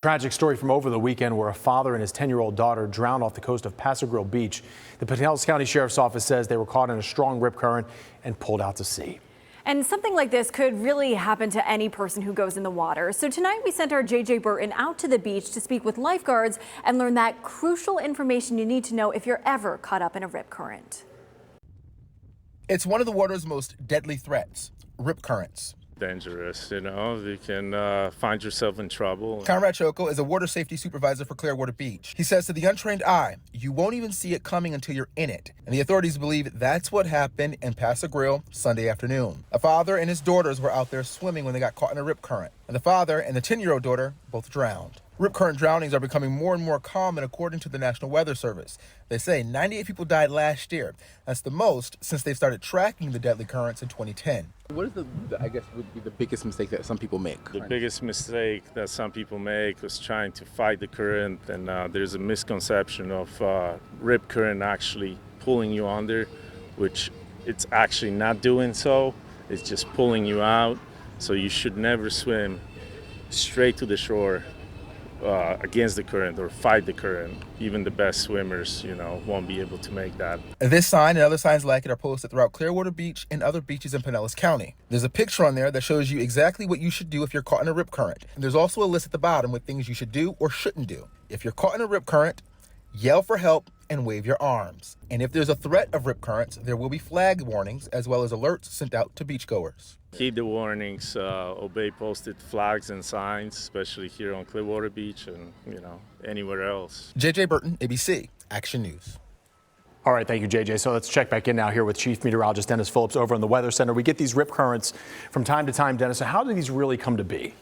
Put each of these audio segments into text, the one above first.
Tragic story from over the weekend where a father and his 10-year-old daughter drowned off the coast of Pass-a-Grille Beach. The Pinellas County Sheriff's Office says they were caught in a strong rip current and pulled out to sea. And something like this could really happen to any person who goes in the water. So tonight we sent our JJ Burton out to the beach to speak with lifeguards and learn that crucial information you need to know if you're ever caught up in a rip current. It's one of the water's most deadly threats, rip currents. Dangerous, you know, you can find yourself in trouble. Conrad Choco is a water safety supervisor for Clearwater Beach. He says to the untrained eye, you won't even see it coming until you're in it. And the authorities believe that's what happened in Pass-a-Grille Sunday afternoon. A father and his daughters were out there swimming when they got caught in a rip current. And the father and the 10-year-old daughter both drowned. Rip current drownings are becoming more and more common according to the National Weather Service. They say 98 people died last year. That's the most since they started tracking the deadly currents in 2010. What is I guess would be the biggest mistake that some people make? The biggest mistake that some people make was trying to fight the current, and there's a misconception of rip current actually pulling you under, which it's actually not doing so. It's just pulling you out. So you should never swim straight to the shore against the current or fight the current. Even the best swimmers, you know, won't be able to make that. This sign and other signs like it are posted throughout Clearwater Beach and other beaches in Pinellas County. There's a picture on there that shows you exactly what you should do if you're caught in a rip current. And there's also a list at the bottom with things you should do or shouldn't do. If you're caught in a rip current, yell for help and wave your arms. And if there's a threat of rip currents, there will be flag warnings as well as alerts sent out to beachgoers. Heed the warnings, obey posted flags and signs, especially here on Clearwater Beach and, you know, anywhere else. JJ Burton, ABC, Action News. All right, thank you, JJ. So let's check back in now here with Chief Meteorologist Dennis Phillips over in the Weather Center. We get these rip currents from time to time, Dennis. So how do these really come to be?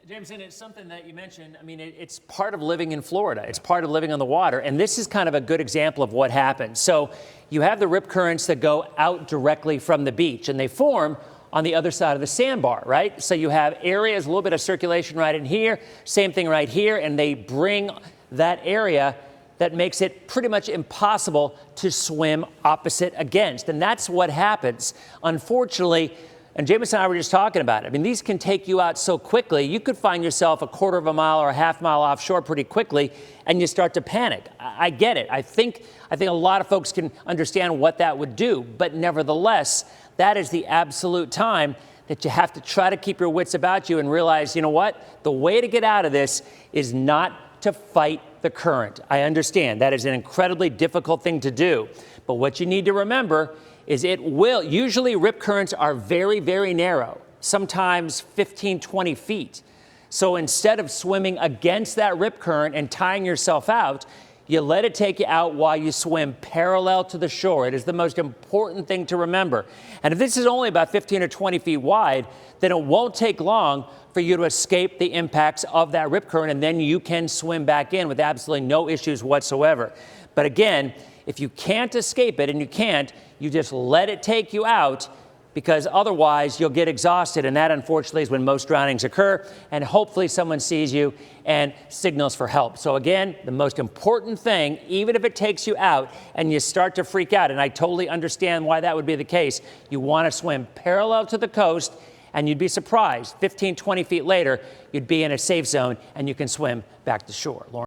Jameson, it's something that you mentioned. I mean, it's part of living in Florida. It's part of living on the water. And this is kind of a good example of what happens. So you have the rip currents that go out directly from the beach, and they form on the other side of the sandbar, right? So you have areas, a little bit of circulation right in here, same thing right here, and they bring that area that makes it pretty much impossible to swim opposite against. And that's what happens. Unfortunately, and Jameson and I were just talking about it. I mean, these can take you out so quickly. You could find yourself a quarter of a mile or a half mile offshore pretty quickly, and you start to panic. I get it. I think a lot of folks can understand what that would do. But nevertheless, that is the absolute time that you have to try to keep your wits about you and realize, you know what? The way to get out of this is not to fight the current. I understand that is an incredibly difficult thing to do. But what you need to remember is usually rip currents are very, very narrow, sometimes 15, 20 feet. So instead of swimming against that rip current and tying yourself out, you let it take you out while you swim parallel to the shore. It is the most important thing to remember. And if this is only about 15 or 20 feet wide, then it won't take long for you to escape the impacts of that rip current, and then you can swim back in with absolutely no issues whatsoever. But again, if you can't escape it, and you can't, you just let it take you out, because otherwise you'll get exhausted, and that unfortunately is when most drownings occur, and hopefully someone sees you and signals for help. So again, the most important thing, even if it takes you out and you start to freak out, and I totally understand why that would be the case, you want to swim parallel to the coast, and you'd be surprised, 15, 20 feet later, you'd be in a safe zone and you can swim back to shore. Lauren.